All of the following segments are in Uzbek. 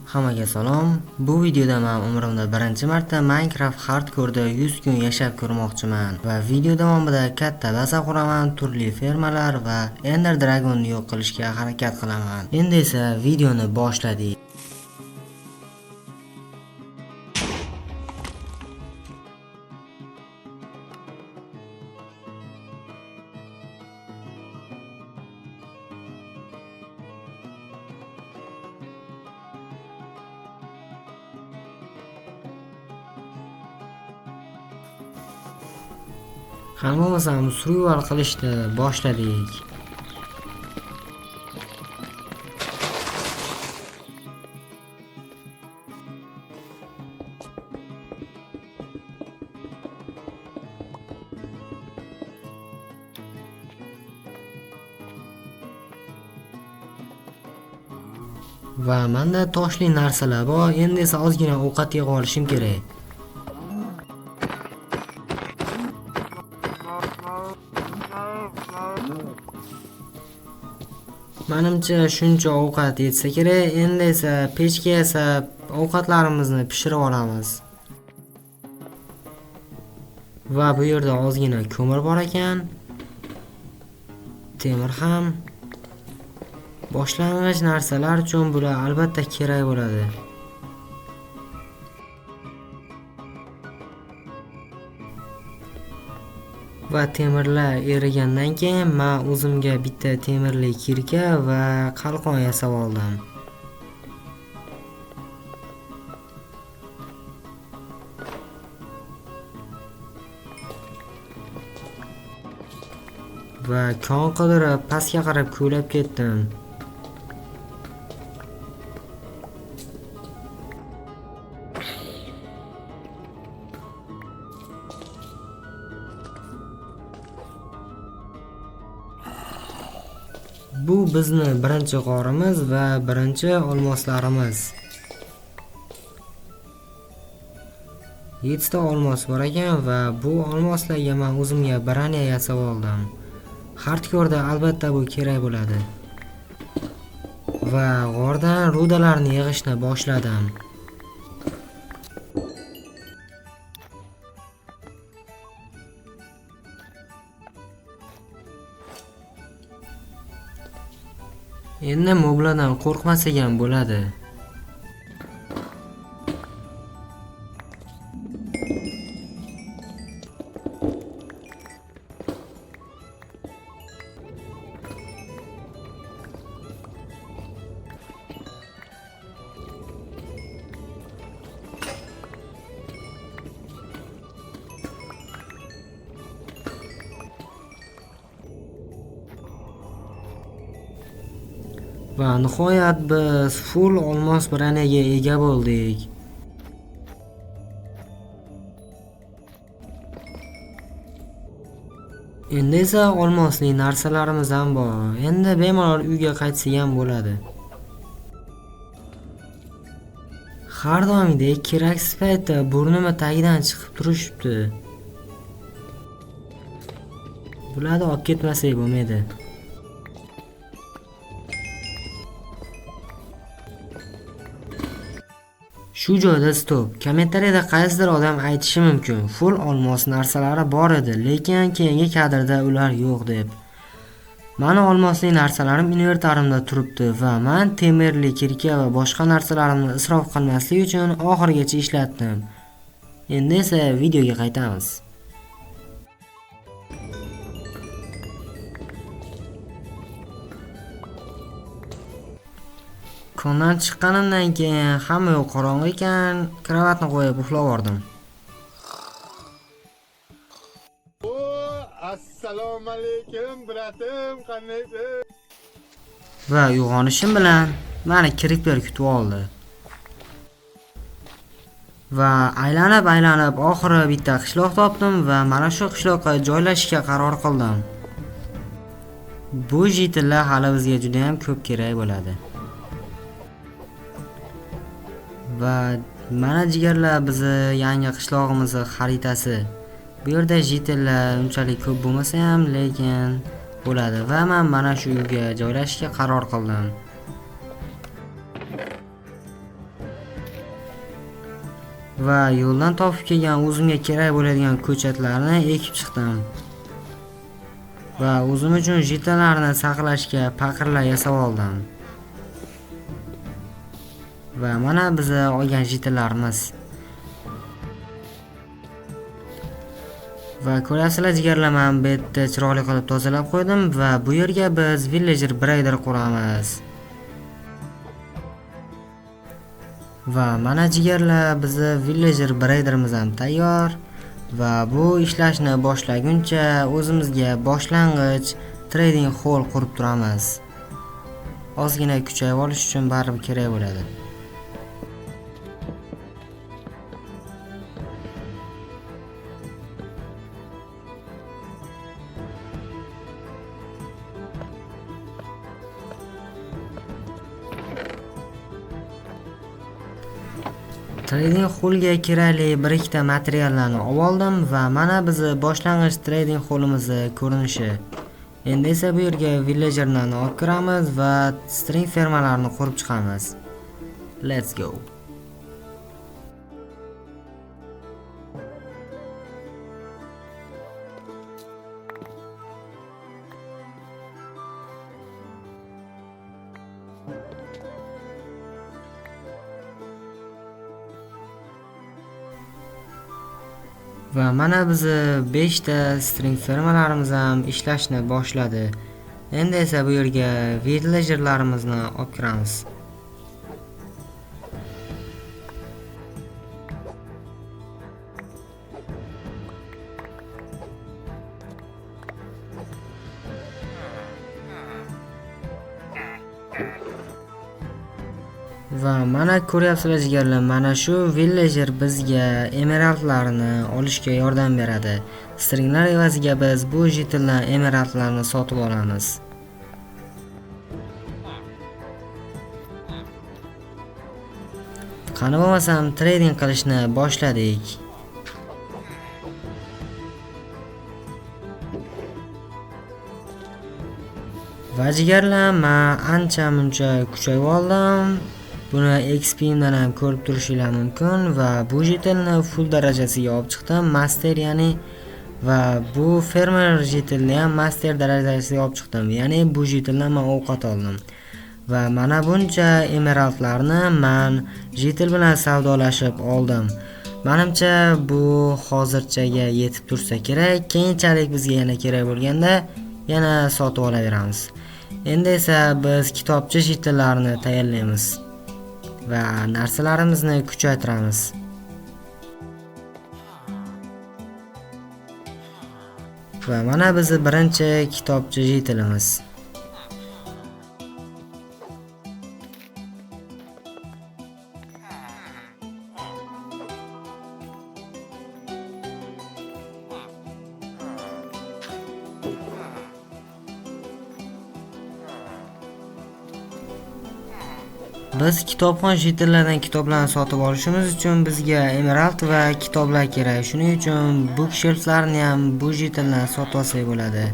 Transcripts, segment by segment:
Hammaga salom. Bu videoda men umrimda birinchi marta Minecraft Hardcore'da 100 kun yashab ko'rmoqchiman va video davomida katta baza quraman, turli fermalar va Ender Dragon'ni yo'q qilishga harakat qilaman. Endi esa videoni boshladik. Hammamiz ham survival qilishni boshladik. Va menda toshli narsalar bor, endi esa ozgina ovqat yeb olishim kerak. Menimcha shuncha ovqat yetsa kerak. Endi esa pechga yasab ovqatlarimizni pishirib olamiz. Va bu yerda ozgina ko'mir bor ekan. Temir ham. Boshlang'ich narsalar uchun bular albatta kerak bo'ladi. Va temirlar erigandan keyin men o'zimga bitta temirli kirka va qalqon yasab oldim. Va kon qidirib pastga qarab ko'lab ketdim. Bu bizni birinchi g'orimiz va birinchi olmoslarimiz. 7 ta olmos bor ekan va bu olmoslarga men o'zimga branya yasab oldim. Hardcore'da albatta bu kerak bo'ladi. Va g'ordan rudalarni yig'ishni boshladim. Endi moblardan qo'rqmasak ham bo'ladi. Va nihoyat biz full olmos branaga ega bo'ldik. Endi esa olmosli narsalarimiz ham bor. Endi bemalol uyga qaytsak ham bo'ladi. Har doimgidek keraksiz paytda burnimni tagidan chiqib turishibdi. Bularni olib ketmasak bo'lmaydi. Shu joyda stop. Kommentariyada qaysidir odam aytishi mumkin, full olmos narsalari bor edi, lekin keyingi kadrda ular yo'q deb. Meni olmosli narsalarim inventorimda turibdi va men temirli kirka va boshqa narsalarimni isrof qilmaslik uchun oxirigacha ishlatdim. Endi esa videoga qaytamiz. Kondan chiqqanimdan keyin hamma yoq qorong'i ekan, kravatni qo'yib uxlab oldim. Assalomu alaykum bratim, qanaysiz? Va uyg'onishim bilan meni Creeper kutib oldi. Va aylanib oxiri bitta qishloq topdim va mana shu qishloqqa joylashishga qaror qildim. Bu jitillar hali bizga juda ham ko'p kerak bo'ladi. Va mana jigarlar bizni yangi qishlog'imizni xaritasi. Bu yerda jitillar unchalik ko'p bo'lmasa ham, lekin bo'ladi va men mana shu uyga joylashishga qaror qildim. va yo'ldan topib kelgan o'zimga kerak bo'ladigan ko'chatlarni ekib chiqdim. Va o'zim uchun jitalarni saqlashga paqirlar yasab oldim. Va mana biz olgan jitalarimiz. Va ko'rasizlar jigarlar, men bu yerda chiroyli qilib tozalab qo'ydim va bu yerga biz villager brader quramiz. Va mana jigarlar, bizni villager braderimiz ham tayyor va bu ishlashni boshlaguncha o'zimizga boshlang'ich trading hall qurib turamiz. Ozgina kuchayib olish uchun baribir kerak bo'ladi. Trading hallga kerakli bir ikkita materiallarni olib oldim va mana bizni boshlang'ich trading hallimizni ko'rinishi. Endi esa bu yerga villagerlarni olib kiramiz va string fermalarni qurib chiqamiz. Let's go. Va mana bizni 5 ta string fermalarimiz ham ishlashni boshladi. Endi esa bu yerga villagerlarimizni olib kiramiz. Va mana ko'ryapsizlar jigarlar, mana shu villager bizga emeraldlarni olishga yordam beradi. Stringlar evaziga biz bu jitildan emeraldlarni sotib olamiz. Qani bo'lmasam trading qilishni boshladik. Va jigarlar, men ancha-muncha kuchayib oldim. Buni XP'imdan ham ko'rib turishingiz mumkin va bu jitilni full darajasiga olib chiqdim, master ya'ni, va bu fermer jitilni ham master darajasiga olib chiqdim. Ya'ni bu jitildan men ovqat oldim. Va mana buncha emeraldlarni men jitil bilan savdolashib oldim. Menimcha bu hozirchaga yetib tursa kerak, keyinchalik bizga yana kerak bo'lganda yana sotib olaveramiz. Endi esa biz kitobcha jitillarni tayyorlaymiz va narsalarimizni kuchaytiramiz. Va mana bizni birinchi kitobcha jitilimiz. Biz kitobxon jitillardan kitoblarni sotib olishimiz uchun bizga emerald va kitoblar kerak. Shuning uchun bookshelflarni ham bu jitildan sotib olsak bo'ladi.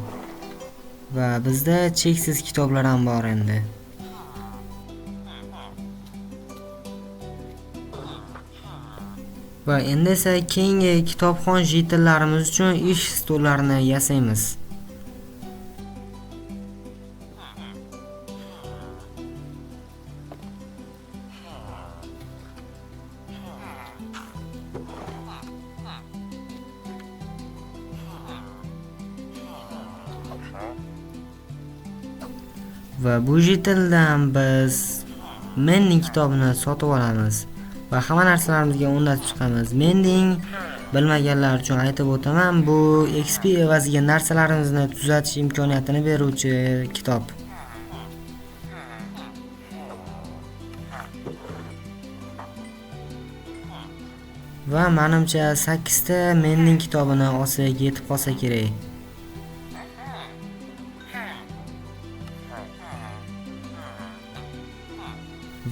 Va bizda cheksiz kitoblar ham bor endi. Va endi esa keyingi kitobxon jitillarimiz uchun ish stollarini yasaymiz. Va bu jitildan biz mending kitobini sotib olamiz va hamma narsalarimizga o'rnatib chiqamiz. Mending, bilmaganlar uchun aytib o'taman, bu XP evaziga narsalarimizni tuzatish imkoniyatini beruvchi kitob. Va menimcha 8 ta mending kitobini olsak yetib qolsa kerak.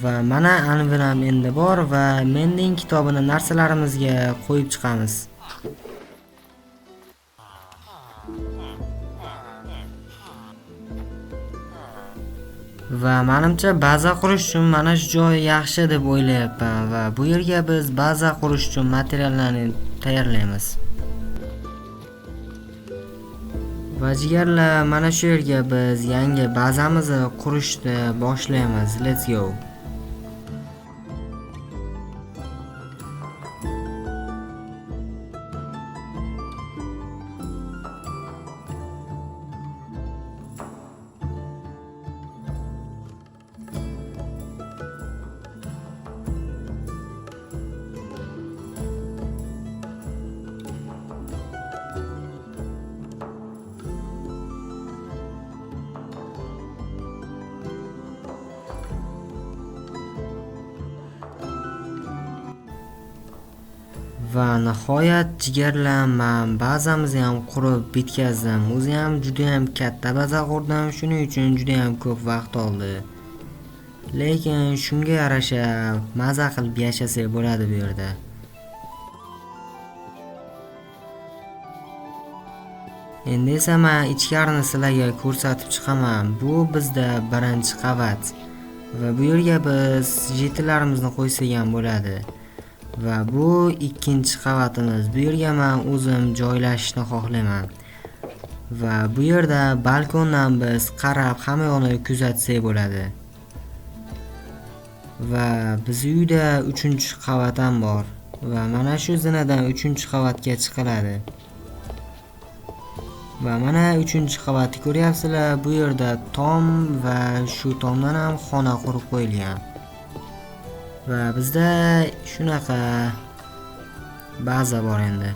Va mana anvinam endi bor va mending kitobini narsalarimizga qo'yib chiqamiz. Va menimcha baza qurish uchun mana shu joy yaxshi deb o'ylayapman va bu yerga biz baza qurish uchun materiallarni tayyorlaymiz. Va jigarlar, mana shu yerga biz yangi bazamizni qurishni boshlaymiz. Let's go. Va nihoyat jigarlar, men bazamizni ham qurib bitkazdim. O'zi ham juda ham katta baza qurdim, shuning uchun juda ham ko'p vaqt oldi. Lekin shunga yarasha maza qilib yashasak bo'ladi bu yerda. Endi esa men ichkarini sizlarga ko'rsatib chiqaman. Bu bizda birinchi qavat. Va bu yerga biz jetinlarimizni qo'ysak ham bo'ladi. Va bu ikkinchi qavatimiz. Bu yerga men o'zim joylashishni xohlayman. Va bu yerda balkondan biz qarab hamma yoqni kuzatsak bo'ladi. Va biz uyda 3-qavat ham bor. Va mana shu zinadan 3-qavatga chiqiladi. Va mana 3-qavatni ko'ryapsizlar. Bu yerda tom va shu tomdan ham xona qurib qo'yilgan. Va bizda shunaqa baza bor endi.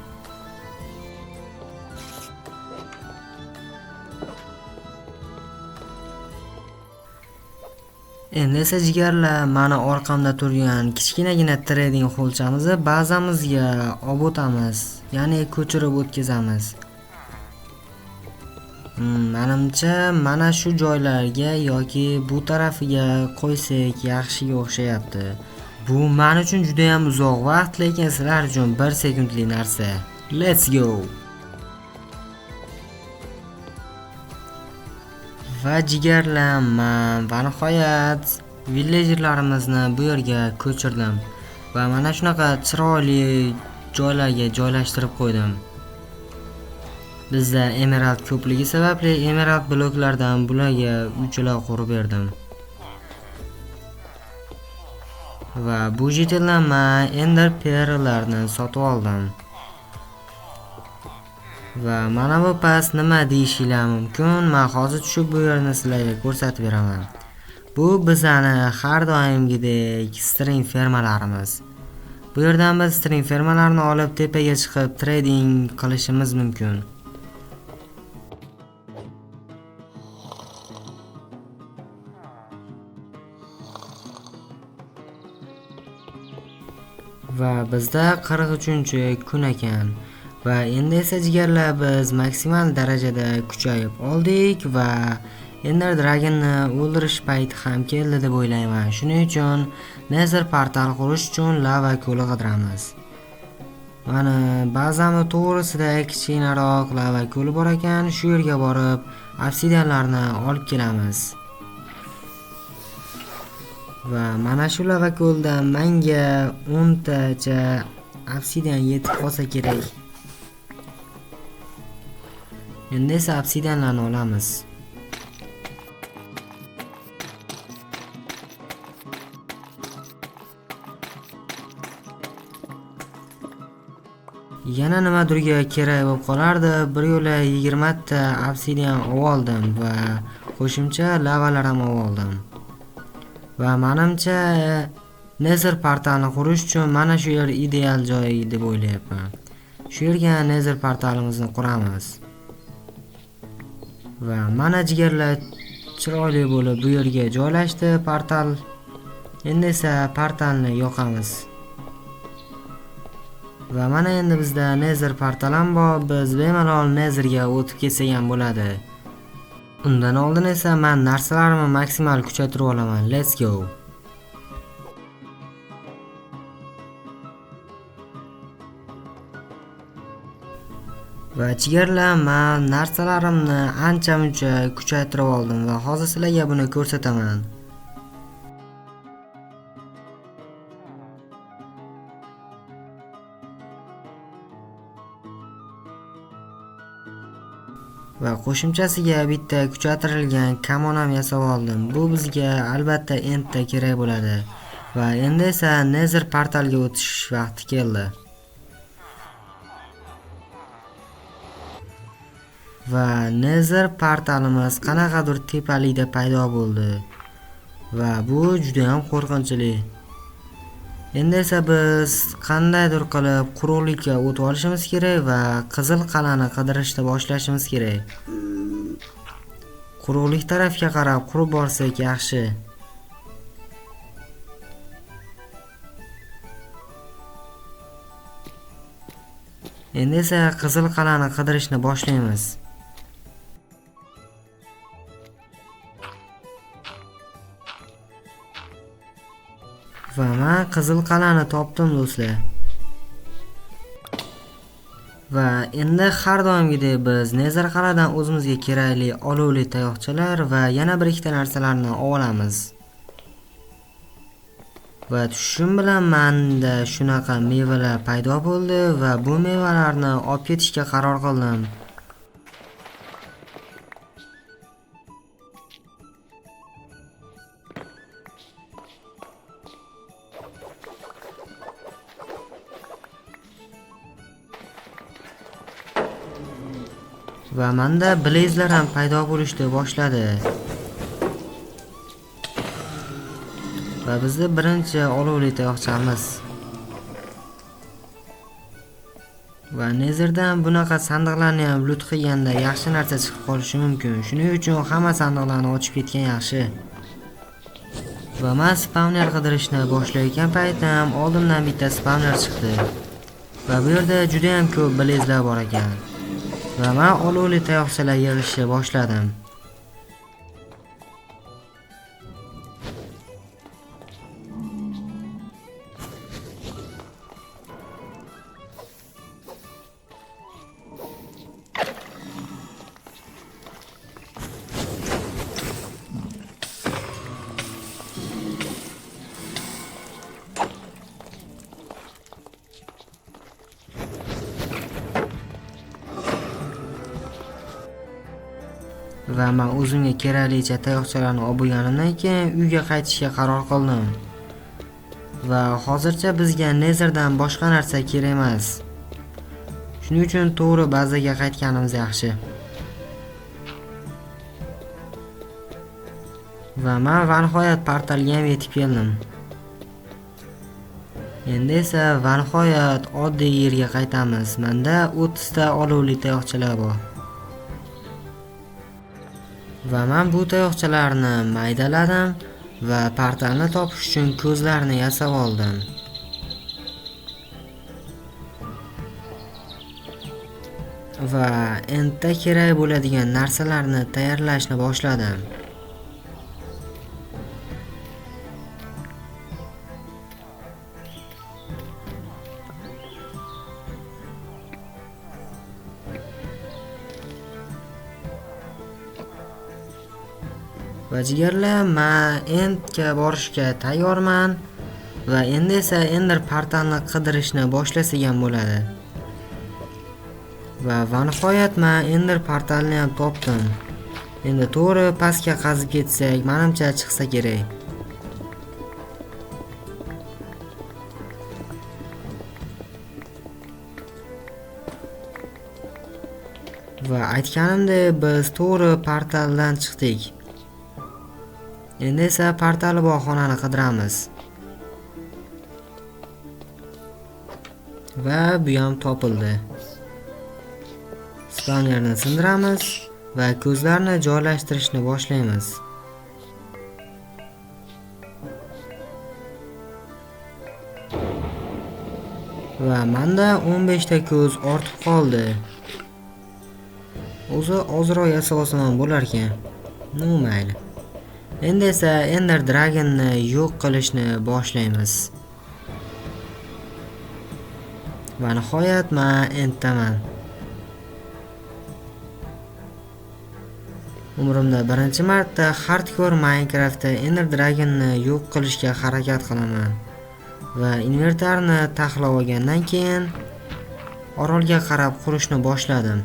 Endi esa jigarlar, mana orqamda turgan kichkinagina trading holchamizni bazamizga olib o'tamiz, ya'ni ko'chirib o'tkazamiz. Menimcha mana shu joylarga yoki bu tarafiga qo'ysak yaxshiga o'xshayapti. Bu men uchun juda ham uzoq vaqt, lekin sizlar uchun 1 sekundlik narsa. Let's go. Va jigarlar, men va nihoyat villagerlarimizni bu yerga ko'chirdim va mana shunaqa chiroyli joylarga joylashtirib qo'ydim. Bizda emerald ko'pligi sababli emerald bloklardan bularga uychalar qurib berdim. Va bu jetinlar men ender pearllarni sotib oldim. Va mana bu past nima deyishinglar mumkin. Men hozir tushib bu yerni sizlarga ko'rsatib beraman. Bu bizani har doimgidek string fermalarimiz. Bu yerdan biz string fermalarni olib tepaga chiqib trading qilishimiz mumkin. Va bizda 43-kun ekan. Va endi esa jigarlar, biz maksimal darajada kuchayib oldik va Ender Dragon'ni o'ldirish payti ham keldi deb o'ylayman. Shuning uchun Nether portal qurish uchun lava ko'li qidiramiz. Mana bazamni to'g'risida kichkinaroq lava ko'li bor ekan. Shu yerga borib obsidianlarni olib kelamiz. Va mana shu lava ko'ldan menga 10 tacha obsidian yetib qolsa kerak. Endi esa obsidianlarni olamiz. Yana nimadirga kerak bo'lib qolardi. Bir yo'la 20 ta obsidian oldim va qo'shimcha lavalar ham oldim. Va menimcha Nether portalini qurish uchun mana shu yer ideal joy deb o'ylayapman. Shu yerga Nether portalimizni quramiz. Va mana jigarlar, chiroyli bo'lib bu yerga joylashdi portal. Endi esa portalni yoqamiz. Va mana endi bizda Nether portal ham bor. Biz bemalol Netherga o'tib ketsak ham bo'ladi. Undan oldin esa men narsalarimni maksimal kuchaytirib olaman. Let's go. Va jigarlar, men narsalarimni ancha-muncha kuchaytirib oldim va hozir sizlarga buni ko'rsataman. Va qo'shimchasiga bitta kuchaytirilgan kamon ham yasab oldim. Bu bizga albatta endda kerak bo'ladi. Va endi esa Nether portalga o'tish vaqti keldi. Va Nether portalimiz qanaqadir tepalikda paydo bo'ldi. Va bu juda ham qo'rqinchli. Endi esa biz qandaydir qilib quruqlikka o'tib olishimiz kerak va qizil qal'ani qidirishni boshlashimiz kerak. Quruqlik tarafga qarab qurib borsak yaxshi. Endi esa qizil qal'ani qidirishni boshlaymiz. Va men qizil qal'ani topdim do'stlar. Va endi har doimgidek biz Nether qal'adan o'zimizga kerakli olovli tayoqchalar va yana bir ikkita narsalarni olamiz. Va tushum bilan menda shunaqa mevalar paydo bo'ldi va bu mevalarni olib ketishga qaror qildim. Va menda blazlar ham paydo bo'lishni boshladi. Va bizning birinchi olovli tayoqchamiz. Va Netherdan bunaqa sandiqlarni ham loot qilganda yaxshi narsa chiqib qolishi mumkin. Shuning uchun hamma sandiqlarni ochib ketgan yaxshi. Va men spawner qidirishni boshlayotgan paytim oldimdan bitta spawner chiqdi. Va bu yerda juda ham ko'p blazlar bor ekan. Va men olovli tayoqchalar yig'ishni boshladim. Va men o'zimga keraklicha tayoqchalarni olib bo'lganimdan keyin uyga qaytishga qaror qildim. Va hozircha bizga Netherdan boshqa narsa kerak emas. Shuning uchun to'g'ri bazaga qaytganimiz yaxshi. Va men nihoyat portalga ham yetib keldim. Endi esa nihoyat oddiy yerga qaytamiz. Menda 30 ta olovli tayoqchalar bor. Va men bu tayoqchalarni maydaladim va portalni topish uchun ko'zlarni yasab oldim. Va endda kerak bo'ladigan narsalarni tayyorlashni boshladim. Va jigarlar, men endga borishga tayyorman va endi esa ender portalni qidirishni boshlasak ham bo'ladi. Va nihoyat men ender portalni ham topdim. Endi to'g'ri pastga qazib ketsak, menimcha chiqsa kerak. Va aytganimdek biz to'g'ri portaldan chiqdik. Endi esa portali bor xonani qidiramiz. Va bu ham topildi. Spawnerni sindiramiz va ko'zlarni joylashtirishni boshlaymiz. Va menda 15 ta ko'z ortib qoldi. O'zi ozroq yasab olsam ham bo'lar ekan. Nima mayli. Endi esa Ender Dragon'ni yo'q qilishni boshlaymiz. Va nihoyat men enddaman. Umrimda birinchi marta hardcore Minecraftda Ender Dragonni yo'q qilishga harakat qilaman. Va inventarni taxlab olgandan keyin orolga qarab qurishni boshladim.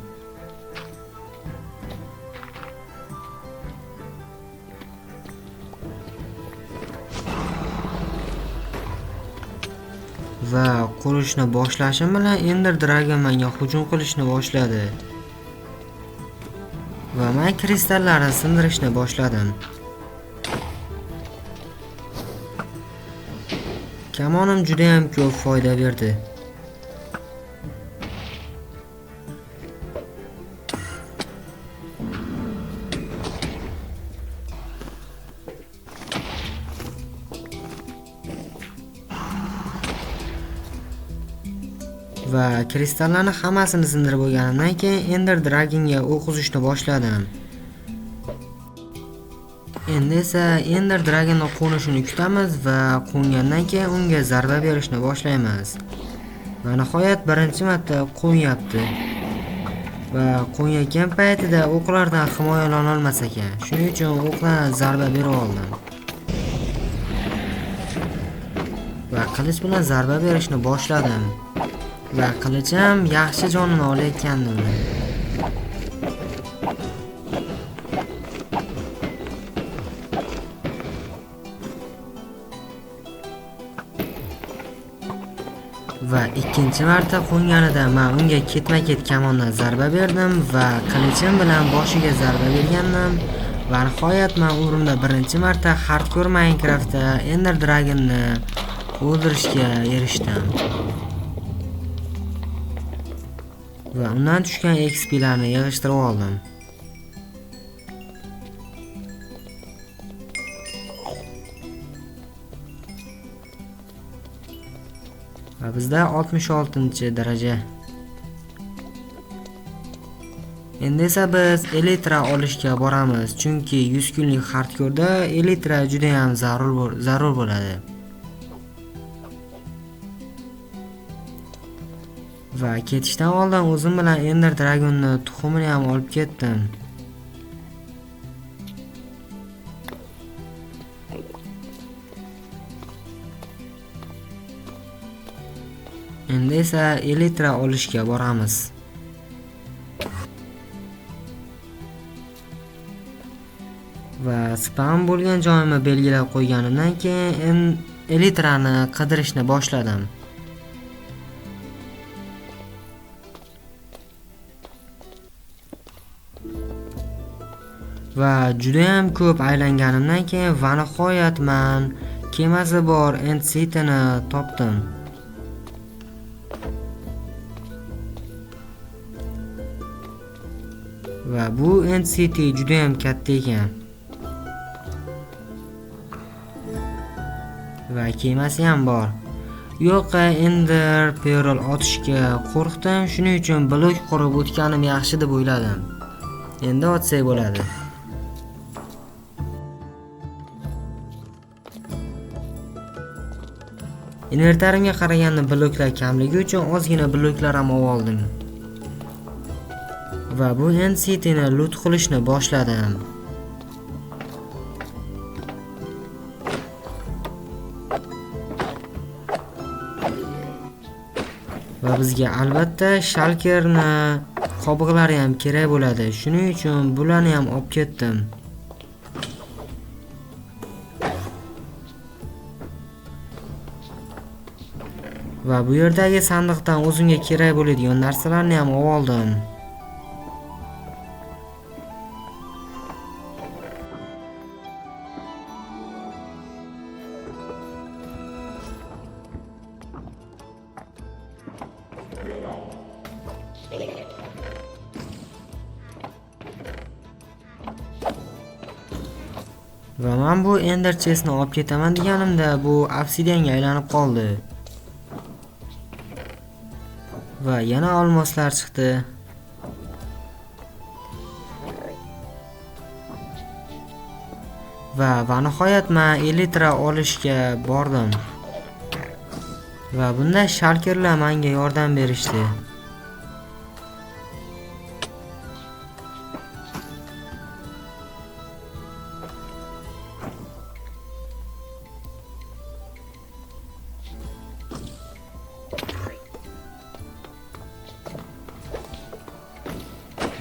Va qurishni boshlashim bilan Ender Dragon menga hujum qilishni boshladi. Va men kristallarni sindirishni boshladim. Kamonim juda ham ko'p foyda berdi. Va kristallarni hammasini sindirib bo'lganimdan keyin Ender Dragonga o'q uzishni boshladim. Endi esa Ender Dragonning qo'nishini kutamiz va qo'ngandan keyin unga zarba berishni boshlaymiz. Va nihoyat birinchi marta qo'nyapti. Va qo'nayotgan paytida o'qlardan himoyalana olmas ekan. Shuning uchun o'qdan zarba berib oldim. Va qilich bilan zarba berishni boshladim. Va qilichim yaxshi jonini olayotgandi uni. Va ikkinchi marta qo'nganida men unga ketma-ket kamondan zarba berdim va qilichim bilan boshiga zarba bergandim. Va nihoyat men umrimda birinchi marta hardcore Minecraftda Ender Dragonni o'ldirishga erishdim. Va undan tushgan XP larni yig'ishtirib oldim. Va bizda 66-daraja. Endi esa biz Elytra olishga boramiz, chunki 100 kunlik hardcore'da Elytra juda ham zarur bo'ladi. Va ketishdan oldin o'zim bilan Ender Dragonni tuxumini ham olib ketdim. Endi esa Elytra olishga boramiz. Va spam bo'lgan joyimni belgilab qo'yganimdan keyin Elytrani qidirishni boshladim. Va juda ham ko'p aylanganimdan keyin va nihoyat men kemasi bor End City'ni topdim. Va bu End City juda ham katta ekan. Va kemasi ham bor. Yo'q, Ender Pearl otishga qo'rqdim, shuning uchun blok qurib o'tganim yaxshi deb o'yladim. Endi otsak bo'ladi. Inventarimga qaraganda bloklar kamligi uchun ozgina bloklar ham oldim. Va bu End City'ni loot qilishni boshladim. Va bizga albatta Shulkerni qobiqlari ham kerak bo'ladi. Shuning uchun bularni ham olib ketdim. Va bu yerdagi sandiqdan o'zimga kerak bo'ladigan narsalarni ham oldim. Va men bu Ender Chest'ni olib ketaman deganimda bu obsidianga aylanib qoldi. Va yana olmoslar chiqdi. Va nihoyat men Elytra olishga bordim. Va bunda Shulkerlar menga yordam berishdi.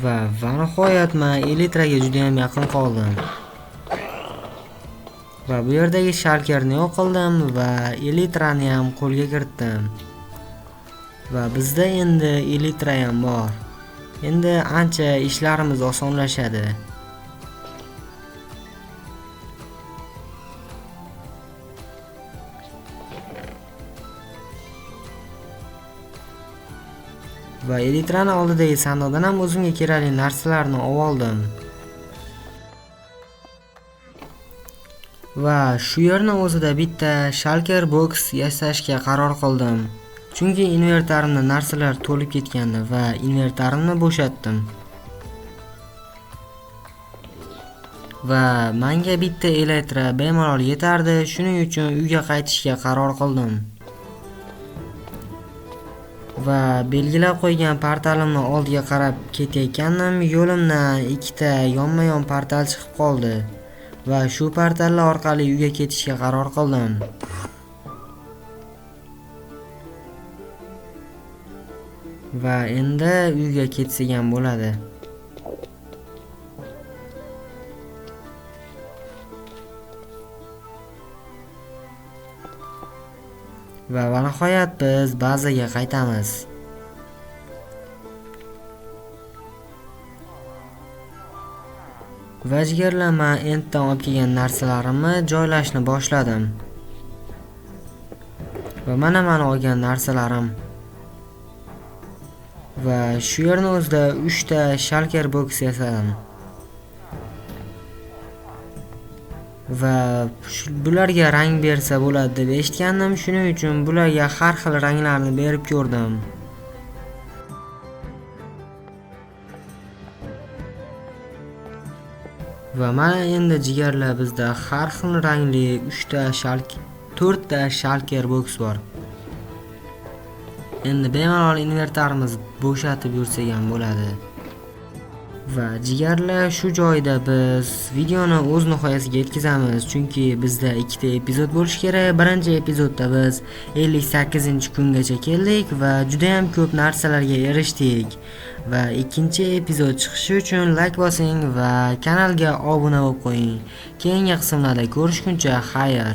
Va nihoyat men Elytraga juda ham yaqin qoldim. Va bu yerdagi Shalkerni yo'q qildim va Elytrani ham qo'lga kiritdim. Va bizda endi Elytra ham bor. Endi ancha ishlarimiz osonlashadi. Va Elytrani oldidagi sandiqdan ham o'zimga kerakli narsalarni oldim. Va shu yerning o'zida bitta Shulker box yasashga qaror qildim. Chunki invertarimda narsalar to'lib ketgandi va invertarimni bo'shatdim. Va menga bitta Elytra bemalol yetardi, shuning uchun uyga qaytishga qaror qildim. Va belgilab qo'ygan portalimni oldiga qarab ketayotgandim, yo'limdan ikkita yonma-yon portal chiqib qoldi. Va shu portallar orqali uyga ketishga qaror qildim. Va endi uyga ketsak ham bo'ladi. Va nihoyat biz bazaga qaytamiz. Va jigarlar, men enddan olib kelgan narsalarimni joylashni boshladim. Va mana olgan narsalarim. Va shu yerning o'zida 3 ta Shulker box yasadim. Va bularga rang bersa bo'ladi deb eshitgandim, shuning uchun bularga har xil ranglarni berib ko'rdim. Va mana endi jigarlar, bizda har xil rangli 4 ta Shulker box bor. Endi bemalol invertarimiz bo'shatib yursak ham bo'ladi. Va jigarlar, shu joyda biz videoni o'z nihoyasiga yetkazamiz, chunki bizda 2 ta epizod bo'lishi kerak. Birinchi epizodda biz 58-kungacha keldik va juda ham ko'p narsalarga erishdik. Va ikkinchi epizod chiqishi uchun like bosing va kanalga obuna bo'lib qo'ying. Keyingi qismlarda ko'rishguncha xayr.